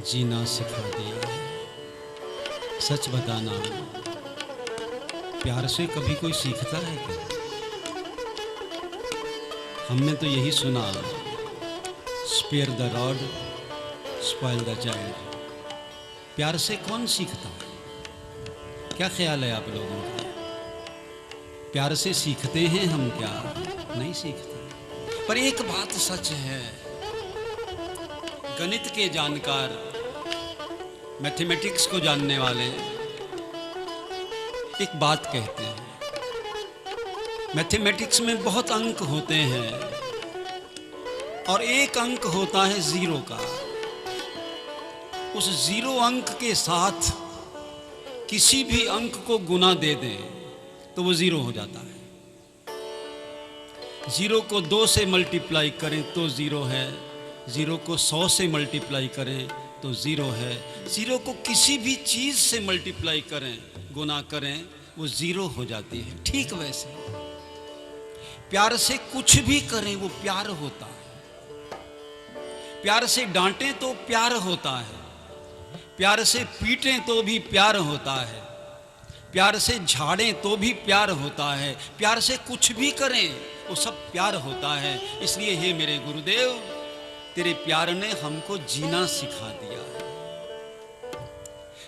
जीना सिखा दिया। सच बताना, प्यार से कभी कोई सीखता है क्या? हमने तो यही सुना, spare the rod spoil the child. प्यार से कौन सीखता? क्या ख्याल है आप लोगों का? प्यार से सीखते हैं हम क्या? नहीं सीखते। पर एक बात सच है, गणित के जानकार, मैथमेटिक्स को जानने वाले एक बात कहते हैं, मैथमेटिक्स में बहुत अंक होते हैं और एक अंक होता है जीरो का। उस जीरो अंक के साथ किसी भी अंक को गुना दे दें तो वो जीरो हो जाता है। जीरो को 2 से मल्टीप्लाई करें तो जीरो है, जीरो को 100 से मल्टीप्लाई करें तो जीरो है, जीरो को किसी भी चीज़ से मल्टीप्लाई करें, गुना करें, वो जीरो हो जाती है। ठीक वैसे प्यार से कुछ भी करें वो प्यार होता है। प्यार से डांटें तो प्यार होता है, प्यार से पीटें तो भी प्यार होता है, प्यार से झाड़ें तो भी प्यार होता है, प्यार से कुछ भी करें वो सब प्यार होता है। इसलिए हे मेरे गुरुदेव, तेरे प्यार ने हमको जीना सिखा दिया है।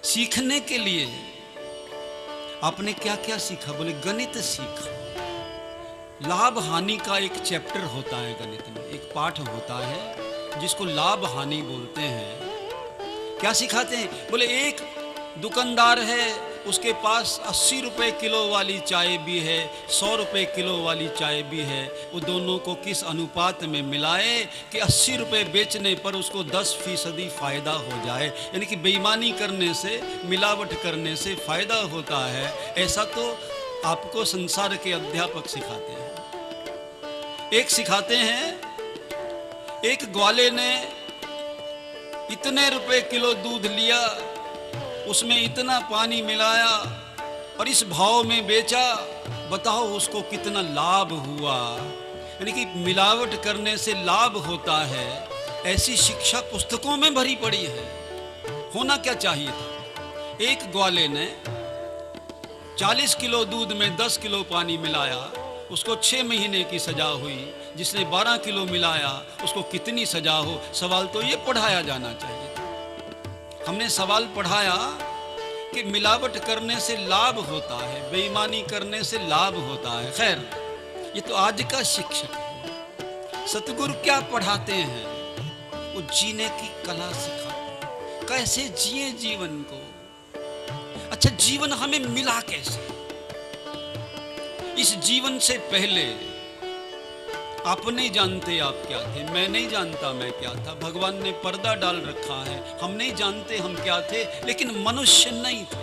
सीखने के लिए आपने क्या क्या सीखा? बोले गणित सीखा। लाभ हानि का एक चैप्टर होता है गणित में, एक पाठ होता है जिसको लाभ हानि बोलते हैं। क्या सिखाते हैं? बोले एक दुकानदार है, उसके पास 80 रुपए किलो वाली चाय भी है, 100 रुपए किलो वाली चाय भी है। वो दोनों को किस अनुपात में मिलाए कि 80 रुपए बेचने पर उसको 10% फ़ायदा हो जाए। यानी कि बेईमानी करने से, मिलावट करने से फ़ायदा होता है। ऐसा तो आपको संसार के अध्यापक सिखाते हैं। एक सिखाते हैं, एक ग्वाले ने इतने रुपए किलो दूध लिया, उसमें इतना पानी मिलाया और इस भाव में बेचा, बताओ उसको कितना लाभ हुआ। यानी कि मिलावट करने से लाभ होता है, ऐसी शिक्षा पुस्तकों में भरी पड़ी है। होना क्या चाहिए था? एक ग्वाले ने 40 किलो दूध में 10 किलो पानी मिलाया, उसको 6 महीने की सजा हुई। जिसने 12 किलो मिलाया उसको कितनी सजा हो? सवाल तो ये पढ़ाया जाना चाहिए। हमने सवाल पढ़ाया कि मिलावट करने से लाभ होता है, बेईमानी करने से लाभ होता है। खैर, ये तो आज का शिक्षक है। सतगुरु क्या पढ़ाते हैं? वो जीने की कला सिखाते हैं, कैसे जिए जीवन को। अच्छा, जीवन हमें मिला कैसे? इस जीवन से पहले आप नहीं जानते आप क्या थे, मैं नहीं जानता मैं क्या था। भगवान ने पर्दा डाल रखा है, हम नहीं जानते हम क्या थे, लेकिन मनुष्य नहीं था।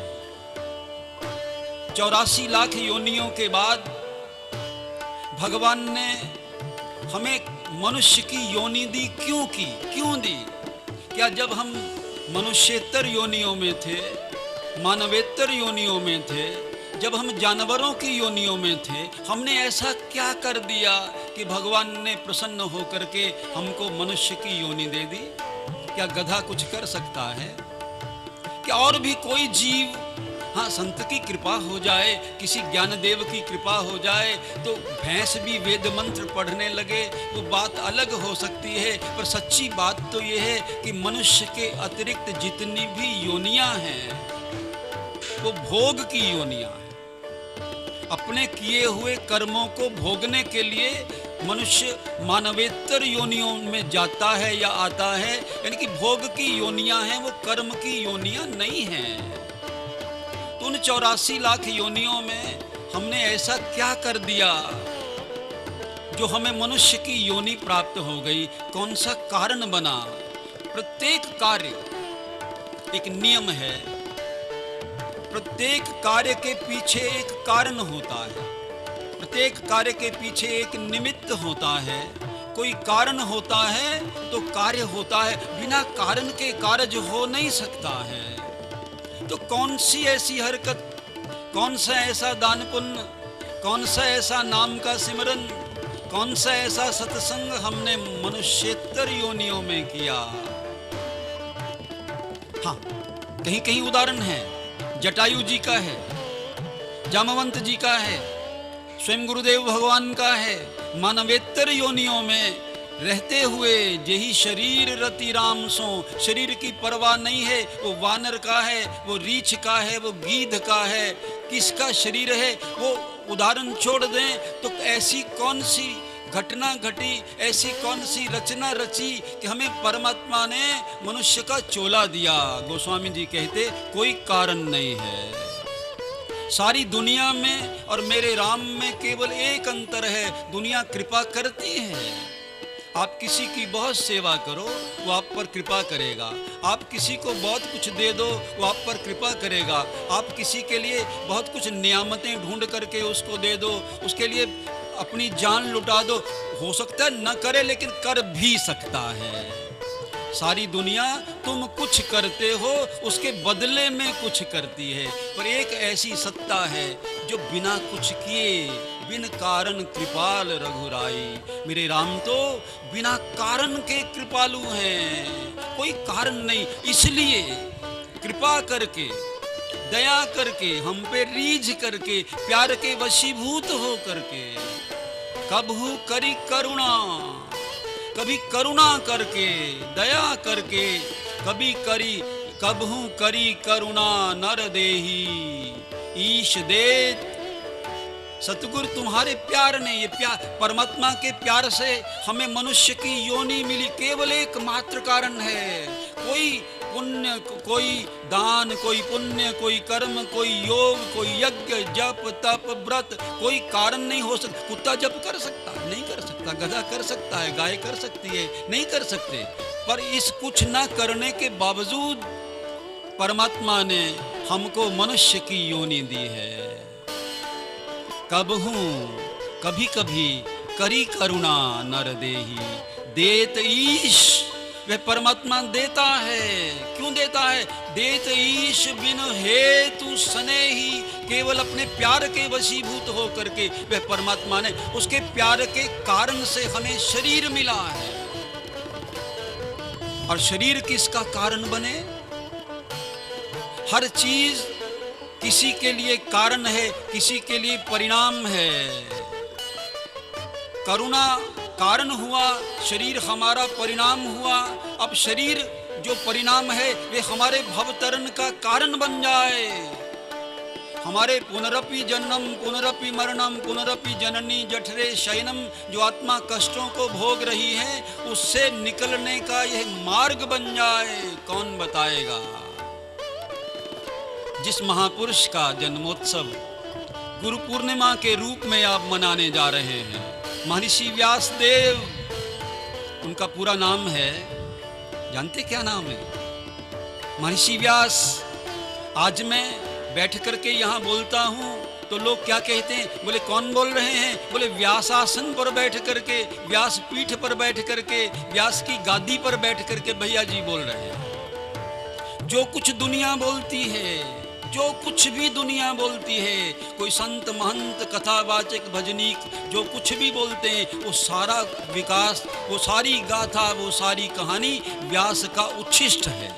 84 लाख योनियों के बाद भगवान ने हमें मनुष्य की योनि दी। क्यों की? क्यों दी? क्या जब हम मनुष्येतर योनियों में थे, मानवेतर योनियों में थे, जब हम जानवरों की योनियों में थे, हमने ऐसा क्या कर दिया कि भगवान ने प्रसन्न होकर के हमको मनुष्य की योनि दे दी? क्या गधा कुछ कर सकता है? क्या और भी कोई जीव हाँ, संत की कृपा हो जाए, किसी ज्ञानदेव की कृपा हो जाए तो भैंस भी वेद मंत्र पढ़ने लगे तो बात अलग हो सकती है। पर सच्ची बात तो ये है कि मनुष्य के अतिरिक्त जितनी भी योनियां हैं वो भोग की योनियां हैं। अपने किए हुए कर्मों को भोगने के लिए मनुष्य मानवेतर योनियों में जाता है या आता है, यानी कि भोग की योनियां हैं, वो कर्म की योनियां नहीं हैं। तो उन 84 लाख योनियों में हमने ऐसा क्या कर दिया जो हमें मनुष्य की योनि प्राप्त हो गई? कौन सा कारण बना? प्रत्येक कार्य एक नियम है, प्रत्येक कार्य के पीछे एक कारण होता है, प्रत्येक कार्य के पीछे एक निमित्त होता है। कोई कारण होता है तो कार्य होता है, बिना कारण के कार्य हो नहीं सकता है। तो कौन सी ऐसी हरकत, कौन सा ऐसा दान पुण्य, कौन सा ऐसा नाम का सिमरन, कौन सा ऐसा सत्संग हमने मनुष्येतर योनियों में किया? हाँ, कहीं कहीं उदाहरण है, जटायु जी का है, जामवंत जी का है, स्वयं गुरुदेव भगवान का है। मानवेतर योनियों में रहते हुए यही शरीर रति राम सो, शरीर की परवाह नहीं है, वो वानर का है, वो रीछ का है, वो गीध का है, किसका शरीर है वो उदाहरण छोड़ दें तो ऐसी कौन सी घटना घटी, ऐसी कौन सी रचना रची कि हमें परमात्मा ने मनुष्य का चोला दिया? गोस्वामी जी कहते कोई कारण नहीं है। सारी दुनिया में और मेरे राम में केवल एक अंतर है, दुनिया कृपा करती है। आप किसी की बहुत सेवा करो वो आप पर कृपा करेगा, आप किसी को बहुत कुछ दे दो वो आप पर कृपा करेगा, आप किसी के लिए बहुत कुछ नियामतें ढूंढ करके उसको दे दो, उसके लिए अपनी जान लुटा दो, हो सकता है न करे लेकिन कर भी सकता है। सारी दुनिया तुम कुछ करते हो उसके बदले में कुछ करती है, पर एक ऐसी सत्ता है जो बिना कुछ किए बिन कारण कृपाल रघुराई। मेरे राम तो बिना कारण के कृपालु हैं, कोई कारण नहीं, इसलिए कृपा करके दया करके हम पे रीझ करके प्यार के वशीभूत हो करके कबहू करी करुणा, कभी करुणा करके दया करके कबहू करी करुणा नर देही ईश देत। सतगुरु तुम्हारे प्यार ने, ये प्यार परमात्मा के प्यार से हमें मनुष्य की योनि मिली, केवल एक मात्र कारण है। कोई पुण्य, कोई दान, कोई पुण्य, कोई कर्म, कोई योग, कोई यज्ञ जप तप व्रत, कोई कारण नहीं हो सकता। कुत्ता जप कर सकता नहीं कर सकता, गधा कर सकता है, गाय कर सकती है नहीं कर सकते, पर इस कुछ न करने के बावजूद परमात्मा ने हमको मनुष्य की योनि दी है। कबहू कभी कभी करी करुणा नर देही देत ईश। वह परमात्मा देता है, क्यों देता है? देत ईश बिन हेतु स्नेही, केवल अपने प्यार के वशीभूत हो करके वह परमात्मा ने उसके प्यार के कारण से हमें शरीर मिला है। और शरीर किसका कारण बने? हर चीज किसी के लिए कारण है, किसी के लिए परिणाम है। करुणा कारण हुआ, शरीर हमारा परिणाम हुआ। अब शरीर जो परिणाम है वे हमारे भवतरण का कारण बन जाए। हमारे पुनरपि जन्म पुनरपि मरणम पुनरपि जननी जठरे शयनम, जो आत्मा कष्टों को भोग रही है उससे निकलने का यह मार्ग बन जाए, कौन बताएगा? जिस महापुरुष का जन्मोत्सव गुरु पूर्णिमा के रूप में आप मनाने जा रहे हैं, महर्षि व्यास देव, उनका पूरा नाम है, जानते क्या नाम है? महर्षि व्यास। आज मैं बैठ करके यहाँ बोलता हूँ तो लोग क्या कहते हैं? बोले कौन बोल रहे हैं? बोले व्यासासन पर बैठ करके, व्यास पीठ पर बैठ करके, व्यास की गादी पर बैठ करके भैया जी बोल रहे हैं। जो कुछ दुनिया बोलती है, जो कुछ भी दुनिया बोलती है, कोई संत महंत कथावाचक भजनीक जो कुछ भी बोलते हैं, वो सारा विकास, वो सारी गाथा, वो सारी कहानी व्यास का उच्छिष्ट है।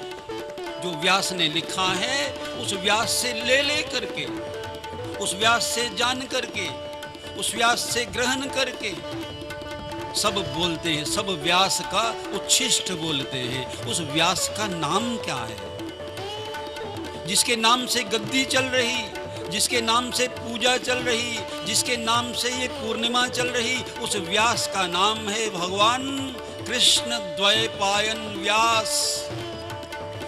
जो व्यास ने लिखा है उस व्यास से ले करके, उस व्यास से जान करके, उस व्यास से ग्रहण करके सब बोलते हैं, सब व्यास का उच्छिष्ट बोलते हैं। उस व्यास का नाम क्या है? जिसके नाम से गद्दी चल रही, जिसके नाम से पूजा चल रही, जिसके नाम से ये पूर्णिमा चल रही, उस व्यास का नाम है भगवान कृष्ण द्वैपायन व्यास।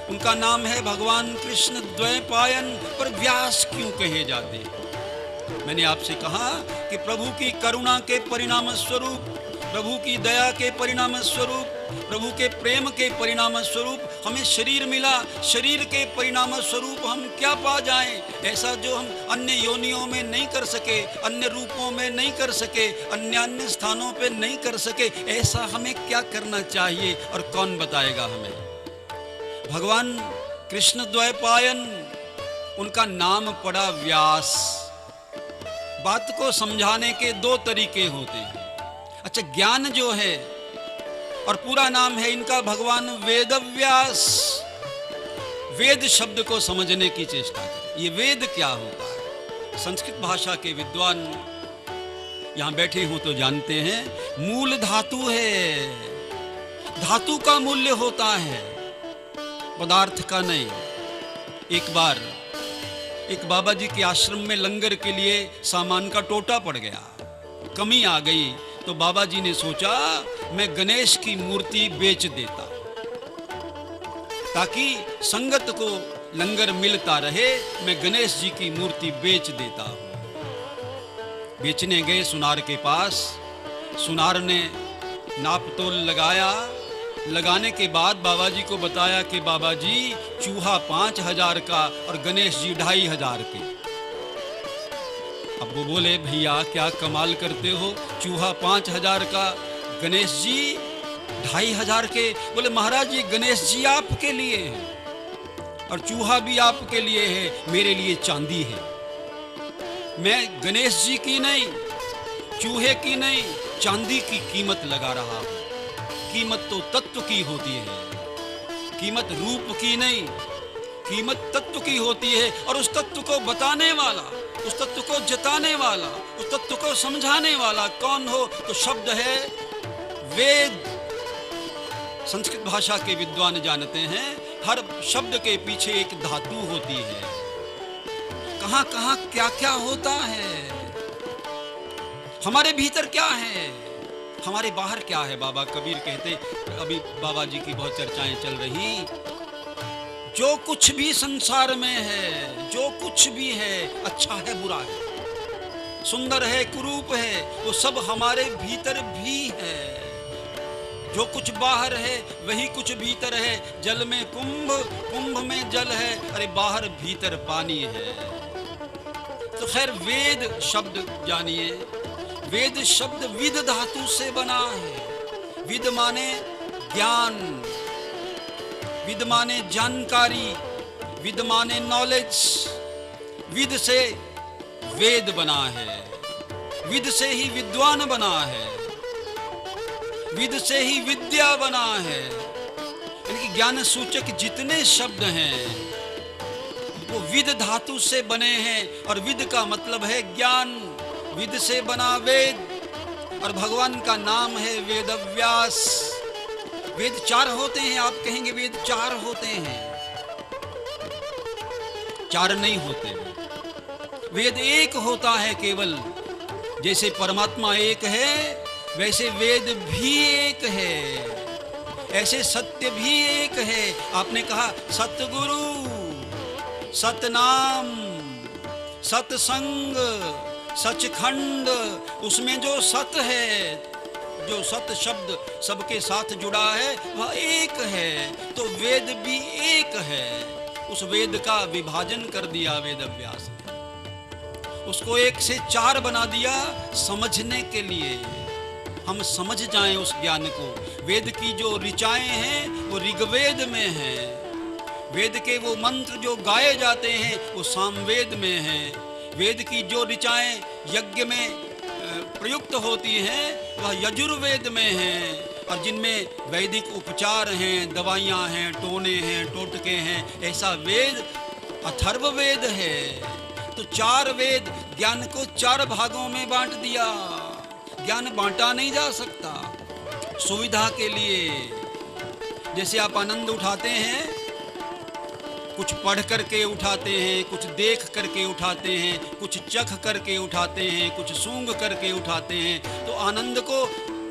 उनका नाम है भगवान कृष्ण द्वैपायन। पर व्यास क्यों कहे जाते? मैंने आपसे कहा कि प्रभु की करुणा के परिणाम स्वरूप, प्रभु की दया के परिणाम स्वरूप, प्रभु के प्रेम के परिणाम स्वरूप हमें शरीर मिला। शरीर के परिणाम स्वरूप हम क्या पा जाएं? ऐसा जो हम अन्य योनियों में नहीं कर सके, अन्य रूपों में नहीं कर सके, अन्य स्थानों पे नहीं कर सके, ऐसा हमें क्या करना चाहिए और कौन बताएगा हमें? भगवान कृष्ण द्वैपायन, उनका नाम पड़ा व्यास। बात को समझाने के दो तरीके होते हैं। अच्छा, ज्ञान जो है और पूरा नाम है इनका भगवान वेदव्यास। वेद शब्द को समझने की चेष्टा करें। ये वेद क्या होता है? संस्कृत भाषा के विद्वान यहां बैठे हों तो जानते हैं, मूल धातु है। धातु का मूल्य होता है, पदार्थ का नहीं। एक बार एक बाबा जी के आश्रम में लंगर के लिए सामान का टोटा पड़ गया, कमी आ गई। तो बाबा जी ने सोचा मैं गणेश की मूर्ति बेच देता, ताकि संगत को लंगर मिलता रहे। मैं गणेश जी की मूर्ति बेच देता हूं। बेचने गए सुनार के पास। सुनार ने नाप तोल लगाया। लगाने के बाद बाबा जी को बताया कि बाबा जी, चूहा 5,000 का और गणेश जी 2,500 के। अब वो बोले, भैया क्या कमाल करते हो, चूहा 5,000 का, गणेश जी 2,500 के। बोले, महाराज जी गणेश जी आपके लिए है और चूहा भी आपके लिए है, मेरे लिए चांदी है। मैं गणेश जी की नहीं, चूहे की नहीं, चांदी की कीमत लगा रहा हूं। कीमत तो तत्व की होती है, कीमत रूप की नहीं, कीमत तत्व की होती है। और उस तत्व को बताने वाला, उस तत्व को जताने वाला, उस तत्व को समझाने वाला कौन हो? तो शब्द है वेद। संस्कृत भाषा के विद्वान जानते हैं, हर शब्द के पीछे एक धातु होती है। कहां कहां क्या क्या होता है, हमारे भीतर क्या है, हमारे बाहर क्या है। बाबा कबीर कहते, अभी बाबा जी की बहुत चर्चाएं चल रही, जो कुछ भी संसार में है, जो कुछ भी है, अच्छा है बुरा है, सुंदर है कुरूप है, वो सब हमारे भीतर भी है। जो कुछ बाहर है वही कुछ भीतर है। जल में कुंभ, कुंभ में जल है, अरे बाहर भीतर पानी है। तो खैर, वेद शब्द जानिए। वेद शब्द विद धातु से बना है। विद माने ज्ञान, विद माने जानकारी, विद माने नॉलेज। विद से वेद बना है, विद से ही विद्वान बना है, विद से ही विद्या बना है। यानी ज्ञान सूचक जितने शब्द हैं वो विद धातु से बने हैं। और विद का मतलब है ज्ञान। विद से बना वेद और भगवान का नाम है वेदव्यास। वेद 4 होते हैं, आप कहेंगे वेद 4 होते हैं, 4 नहीं होते। वेद एक होता है केवल। जैसे परमात्मा एक है वैसे वेद भी एक है, ऐसे सत्य भी एक है। आपने कहा सतगुरु, सतनाम, सत्संग, सचखंड, उसमें जो सत है, जो सत शब्द सबके साथ जुड़ा है वह एक है। तो वेद भी एक है। उस वेद का विभाजन कर दिया वेदव्यास ने, उसको 1 से 4 बना दिया समझने के लिए, हम समझ जाएं उस ज्ञान को। वेद की जो ऋचाएं हैं वो ऋग्वेद में हैं। वेद के वो मंत्र जो गाए जाते हैं वो सामवेद में हैं। वेद की जो ऋचाएं यज्ञ में प्रयुक्त होती हैं वह यजुर्वेद में हैं। और जिनमें वैदिक उपचार हैं, दवाइयाँ हैं, टोने हैं, टोटके हैं, ऐसा वेद अथर्ववेद है। तो 4 वेद ज्ञान को 4 भागों में बांट दिया। ज्ञान बांटा नहीं जा सकता। सुविधा के लिए जैसे आप आनंद उठाते हैं, कुछ पढ़ करके उठाते हैं, कुछ देख करके उठाते हैं, कुछ चख करके उठाते हैं, कुछ सूंघ करके उठाते हैं, तो आनंद को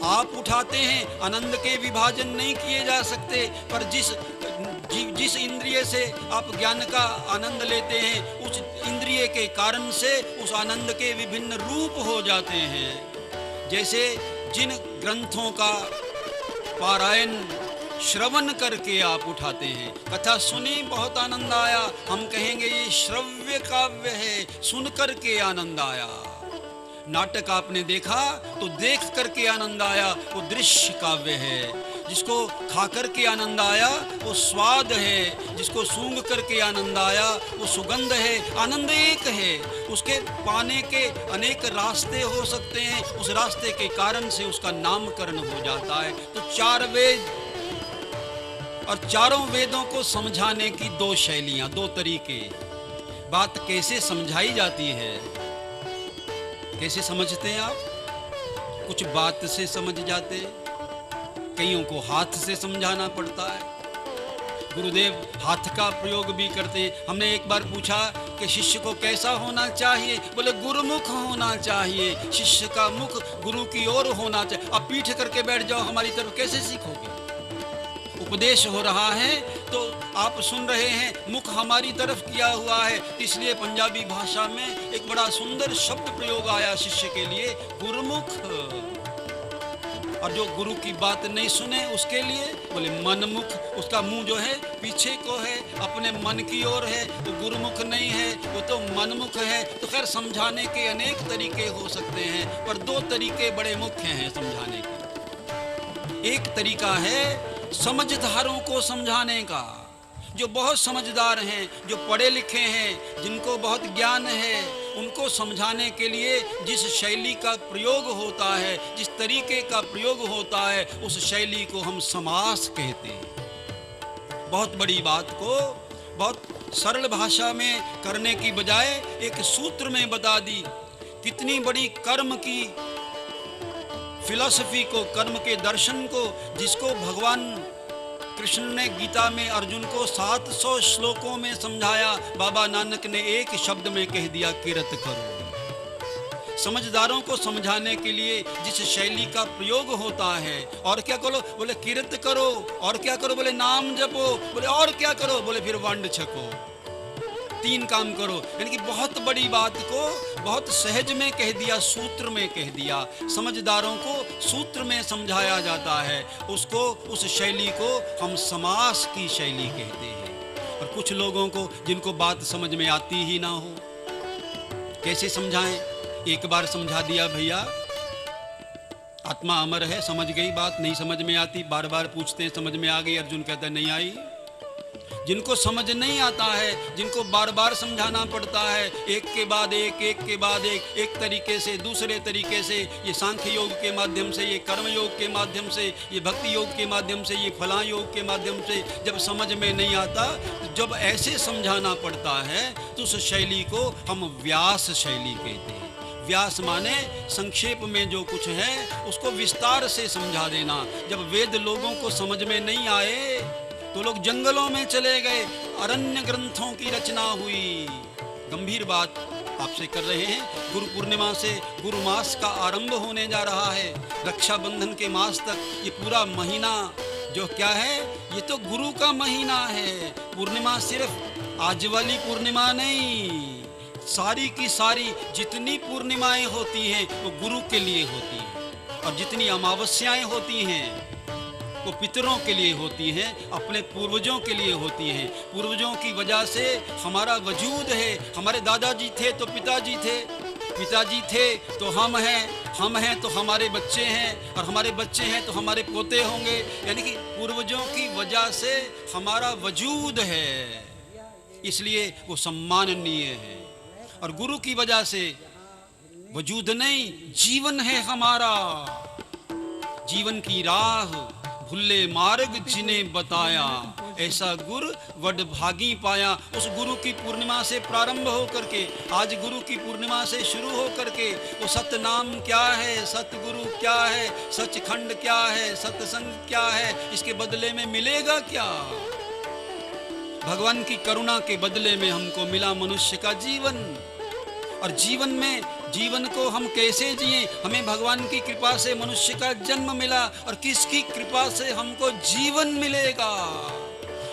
आप उठाते हैं। आनंद के विभाजन नहीं किए जा सकते, पर जिस इंद्रिय से आप ज्ञान का आनंद लेते हैं, उस इंद्रिय के कारण से उस आनंद के विभिन्न रूप हो जाते हैं। जैसे जिन ग्रंथों का पारायण श्रवण करके आप उठाते हैं, कथा सुनी बहुत आनंद आया, हम कहेंगे ये श्रव्य काव्य है, सुन करके आनंद आया। नाटक आपने देखा तो देख करके आनंद आया, वो दृश्य काव्य है। जिसको खा करके आनंद आया वो स्वाद है, जिसको सूंघ करके आनंद आया वो सुगंध है। आनंद एक है, उसके पाने के अनेक रास्ते हो सकते हैं, उस रास्ते के कारण से उसका नामकरण हो जाता है। तो 4 वेद और चारों वेदों को समझाने की 2 शैलियां, 2 तरीके। बात कैसे समझाई जाती है, कैसे समझते हैं आप? कुछ बात से समझ जाते, कईयों को हाथ से समझाना पड़ता है। गुरुदेव हाथ का प्रयोग भी करते हैं। हमने एक बार पूछा कि शिष्य को कैसा होना चाहिए, बोले गुरुमुख होना चाहिए, शिष्य का मुख गुरु की ओर होना चाहिए। अब पीठ करके बैठ जाओ हमारी तरफ, कैसे सीखोगे? उपदेश हो रहा है तो आप सुन रहे हैं, मुख हमारी तरफ किया हुआ है, इसलिए पंजाबी भाषा में एक बड़ा सुंदर शब्द प्रयोग आया शिष्य के लिए, गुरुमुख। और जो गुरु की बात नहीं सुने उसके लिए बोले मनमुख, उसका मुंह जो है पीछे को है, अपने मन की ओर है, वो गुरुमुख नहीं है, वो तो मनमुख है। तो खैर समझाने के अनेक तरीके हो सकते हैं, पर 2 तरीके बड़े मुख्य हैं समझाने के। एक तरीका है समझदारों को समझाने का, जो बहुत समझदार हैं, जो पढ़े लिखे हैं, जिनको बहुत ज्ञान है, उनको समझाने के लिए जिस शैली का प्रयोग होता है, जिस तरीके का प्रयोग होता है, उस शैली को हम समास कहते हैं। बहुत बड़ी बात को बहुत सरल भाषा में करने की बजाय एक सूत्र में बता दी। कितनी बड़ी कर्म की फिलॉसफी को, कर्म के दर्शन को, जिसको भगवान कृष्ण ने गीता में अर्जुन को 700 श्लोकों में समझाया, बाबा नानक ने एक शब्द में कह दिया, किरत करो। समझदारों को समझाने के लिए जिस शैली का प्रयोग होता है, और क्या करो, बोले किरत करो, और क्या करो, बोले नाम जपो, बोले और क्या करो, बोले फिर वंड छको। 3 काम करो, यानी कि बहुत बड़ी बात को बहुत सहज में कह दिया, सूत्र में कह दिया। समझदारों को सूत्र में समझाया जाता है, उसको, उस शैली को हम समास की शैली कहते हैं। और कुछ लोगों को जिनको बात समझ में आती ही ना हो, कैसे समझाएं? एक बार समझा दिया, भैया आत्मा अमर है, समझ गई बात, नहीं समझ में आती, बार बार पूछते हैं समझ में आ गई, अर्जुन कहता है नहीं आई। जिनको समझ नहीं आता है, जिनको बार बार समझाना पड़ता है, एक के बाद एक, एक के बाद एक तरीके से, दूसरे तरीके से, ये सांख्य योग के माध्यम से, ये कर्म योग के माध्यम से, ये भक्ति योग के माध्यम से, ये फलां योग के माध्यम से, जब समझ में नहीं आता, जब ऐसे समझाना पड़ता है तो उस शैली को हम व्यास शैली कहते हैं। व्यास माने संक्षेप में जो कुछ है उसको विस्तार से समझा देना। जब वेद लोगों को समझ में नहीं आए तो लोग जंगलों में चले गए, अरण्य ग्रंथों की रचना हुई। गंभीर बात आपसे कर रहे हैं। गुरु पूर्णिमा से गुरु मास का आरंभ होने जा रहा है। रक्षाबंधन के मास तक ये पूरा महीना जो क्या है, ये तो गुरु का महीना है। पूर्णिमा सिर्फ आज वाली पूर्णिमा नहीं, सारी की सारी जितनी पूर्णिमाएं होती हैं वो गुरु के लिए होती हैं, और जितनी अमावस्याएं होती हैं वो पितरों के लिए होती हैं, अपने पूर्वजों के लिए होती हैं। पूर्वजों की वजह से हमारा वजूद है। हमारे दादाजी थे तो पिताजी थे, पिताजी थे तो हम हैं तो हमारे बच्चे हैं, और हमारे बच्चे हैं तो हमारे पोते होंगे। यानी कि पूर्वजों की वजह से हमारा वजूद है, इसलिए वो सम्माननीय है। और गुरु की वजह से वजूद नहीं, जीवन है हमारा। जीवन की राह भुल्ले मार्ग जिन्हें बताया, ऐसा गुरु वड भागी पाया। उस गुरु की पूर्णिमा से प्रारंभ हो करके, आज गुरु की पूर्णिमा से शुरू हो करके, वो सत्य नाम क्या है, सतगुरु क्या है, सचखंड क्या है, सत्संग क्या है, इसके बदले में मिलेगा क्या? भगवान की करुणा के बदले में हमको मिला मनुष्य का जीवन। और जीवन को हम कैसे जिए? हमें भगवान की कृपा से मनुष्य का जन्म मिला, और किसकी कृपा से हमको जीवन मिलेगा,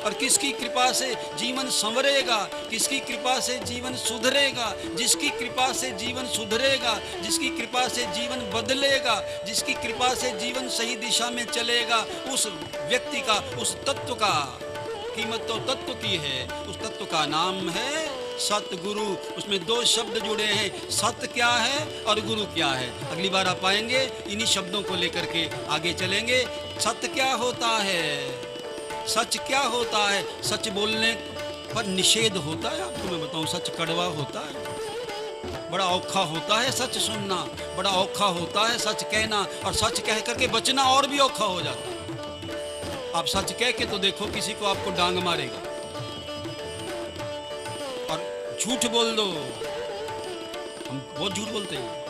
और किसकी कृपा से जीवन संवरेगा, किसकी कृपा से जीवन सुधरेगा? जिसकी कृपा से जीवन सुधरेगा, जिसकी कृपा से जीवन बदलेगा, जिसकी कृपा से जीवन सही दिशा में चलेगा, उस व्यक्ति का, उस तत्व का कीमत तो तत्व की है। उस तत्व का नाम है सतगुरु। उसमें दो शब्द जुड़े हैं, सत्य क्या है और गुरु क्या है। अगली बार आप पाएंगे, इन्हीं शब्दों को लेकर के आगे चलेंगे। सत्य क्या होता है, सच क्या होता है? सच बोलने पर निषेध होता है। आपको मैं बताऊं, सच कड़वा होता है, बड़ा औखा होता है सच सुनना, बड़ा औखा होता है सच कहना, और सच कह करके बचना और भी औखा हो जाता है। आप सच कह के तो देखो, किसी को आपको डांग मारेगा, और झूठ बोल दो। हम बहुत झूठ बोलते हैं।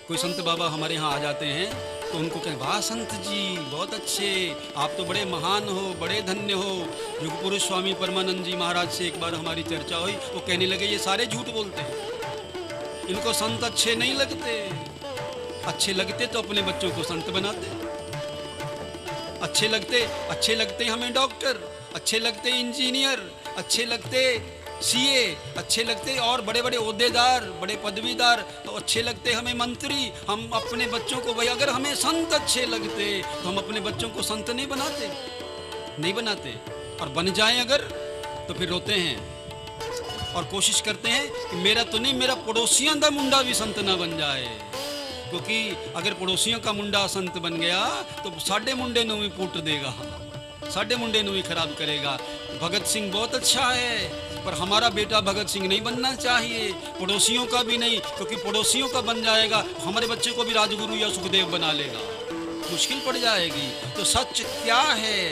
कोई संत बाबा हमारे यहाँ आ जाते हैं तो उनको कहें, वाह संत जी बहुत अच्छे, आप तो बड़े महान हो, बड़े धन्य हो। युग पुरुष स्वामी परमानंद जी महाराज से एक बार हमारी चर्चा हुई, वो कहने लगे ये सारे झूठ बोलते हैं, इनको संत अच्छे नहीं लगते। अच्छे लगते तो अपने बच्चों को संत बनाते। अच्छे लगते हमें डॉक्टर, अच्छे लगते इंजीनियर, अच्छे लगते सीए, अच्छे लगते और बड़े बड़े ओहदेदार, बड़े पदवीदार, तो अच्छे लगते हमें मंत्री। हम अपने बच्चों को, भाई अगर हमें संत अच्छे लगते तो हम अपने बच्चों को संत नहीं बनाते। और बन जाएं अगर, तो फिर रोते हैं और कोशिश करते हैं कि मेरा तो नहीं, मेरा पड़ोसियों का मुंडा भी संत ना बन जाए। क्योंकि अगर पड़ोसियों का मुंडा संत बन गया तो साडे मुंडे नू भी पुट देगा, साडे मुंडे नू भी खराब करेगा। भगत सिंह बहुत अच्छा है, पर हमारा बेटा भगत सिंह नहीं बनना चाहिए, पड़ोसियों का भी नहीं, क्योंकि पड़ोसियों का बन जाएगा हमारे बच्चे को भी राजगुरु या सुखदेव बना लेगा, मुश्किल पड़ जाएगी। तो सच क्या है,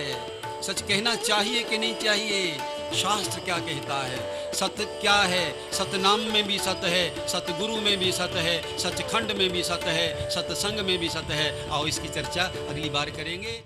सच कहना चाहिए कि नहीं चाहिए? शास्त्र क्या कहता है? सत्य क्या है? सतनाम में भी सत्य है, सतगुरु में भी सत्य है, सचखंड में भी सत्य है, सत्संग में भी सत्य है। आओ इसकी चर्चा अगली बार करेंगे।